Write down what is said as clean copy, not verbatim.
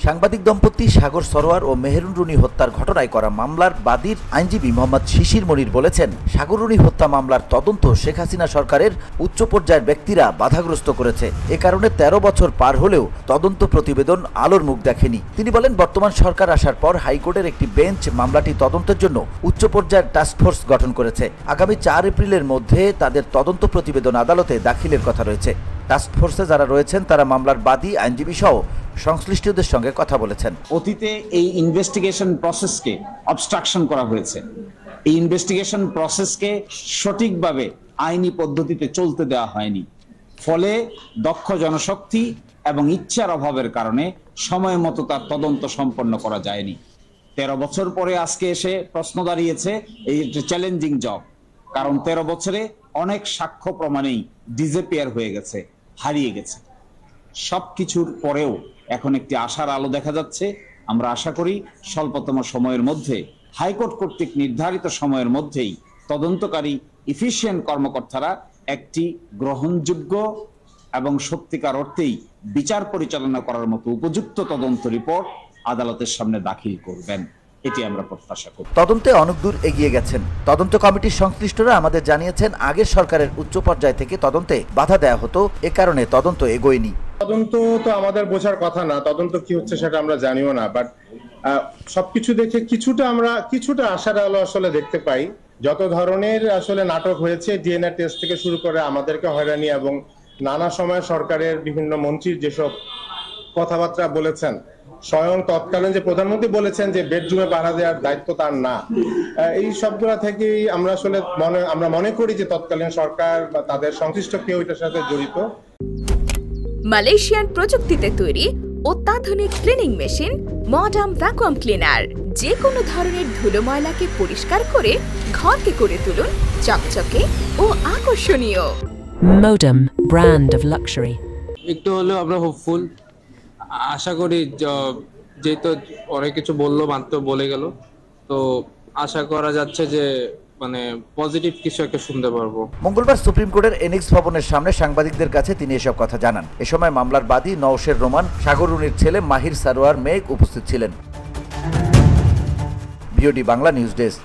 সাংবাদিক দম্পতি সাগর সরোয়ার ও মেহেরুন রুনি হত্যার ঘটনায় করা মামলার বাদীর আইনজীবী মোহাম্মদ শিশির মনির বলেছেন, সাগর রুনি হত্যা মামলার তদন্ত শেখ হাসিনা সরকারের উচ্চ পর্যায়ের ব্যক্তিরা বাধাগ্রস্ত করেছে। এ কারণে 13 বছর পার হলেও তদন্ত প্রতিবেদন আলোর মুখ দেখেনি। তিনি বলেন, বর্তমান সরকার আসার পর হাইকোর্টের একটি বেঞ্চ মামলাটি তদন্তের জন্য উচ্চ পর্যায়ের টাস্কফোর্স গঠন করেছে। আগামী 4 এপ্রিলের মধ্যে তাদের তদন্ত প্রতিবেদন আদালতে দাখিলের কথা রয়েছে। টাস্কফোর্সে যারা রয়েছেন তারা মামলার বাদী, আইনজীবী সহ সংশ্লিষ্টদের সঙ্গে কথা বলেছেন। অতীতে এই ইনভেস্টিগেশন প্রসেসকে অবস্ট্রাকশন করা হয়েছে। এই ইনভেস্টিগেশন প্রসেসকে সঠিকভাবে আইনি পদ্ধতিতে চলতে দেওয়া হয়নি। ফলে দক্ষ জনশক্তি এবং ইচ্ছার অভাবের কারণে সময় মতো তার তদন্ত সম্পন্ন করা যায়নি। 13 বছর পরে আজকে এসে প্রশ্ন দাঁড়িয়েছে, এই চ্যালেঞ্জিং জব। কারণ 13 বছরে অনেক সাক্ষ্য প্রমাণেই ডিসঅ্যাপিয়ার হয়ে গেছে, হারিয়ে গেছে। সবকিছুর পরেও এখন একটি আশার আলো দেখা যাচ্ছে। আমরা আশা করি স্বল্পতম সময়ের মধ্যে, হাইকোর্ট কর্তৃক নির্ধারিত সময়ের মধ্যেই তদন্তকারী ইফিশিয়েন্ট কর্মকর্তারা একটি গ্রহণযোগ্য এবং সত্যিকার অর্থেই বিচার পরিচালনা করার মতো উপযুক্ত তদন্ত রিপোর্ট আদালতের সামনে দাখিল করবেন। এটি আমরা প্রত্যাশা করি। তদন্তে অনেক দূর এগিয়ে গেছেন। তদন্ত কমিটির সংশ্লিষ্টরা আমাদের জানিয়েছেন, আগের সরকারের উচ্চ পর্যায় থেকে তদন্তে বাধা দেওয়া হতো, এ কারণে তদন্ত এগোয়নি। তদন্ত তো আমাদের বোঝার কথা না, তদন্ত কি হচ্ছে সেটা আমরা জানিও না, বাট সবকিছু দেখে কিছুটা আশার আলো আসলে দেখতে পাই। যত ধরনের আসলে নাটক হয়েছে, ডিএনএ টেস্ট থেকে শুরু করে আমাদেরকে হয়রানি এবং নানা সময় সরকারের বিভিন্ন মন্ত্রীর যেসব কথাবার্তা বলেছেন, স্বয়ং তৎকালীন যে প্রধানমন্ত্রী বলেছেন যে বেডরুমে পাহারা দেওয়ার দায়িত্ব তার না, এই সবগুলা থেকেই আমরা আসলে মনে করি যে তৎকালীন সরকার বা তাদের সংশ্লিষ্ট কেউ এটার সাথে জড়িত। মালয়েশিয়ান প্রযুক্তিতে তৈরি অত্যাধুনিক cleaning machine modern vacuum cleaner যে কোনো ধরনের ধুলো ময়লাকে পরিষ্কার করে ঘরকে করে তুলুন চকচকে ও আকর্ষণীয়। Modem, brand of luxury. একটু হলেও আমরা হোপফুল, আশা করি যেহেতু অনেক কিছু বললো, মাত্র বলে গেল, তো আশা করা যাচ্ছে যে মানে পজিটিভ কিছু একটা শুনতে পারবো। মঙ্গলবার সুপ্রিম কোর্টের এনিক্স ভবনের সামনে সাংবাদিকদের কাছে তিনি এসব কথা জানান। এ সময় মামলার বাদী নওশের রোমান, সাগর রুনির ছেলে মাহির সারোয়ার মেঘ উপস্থিত ছিলেন। BOD Bangla news desk.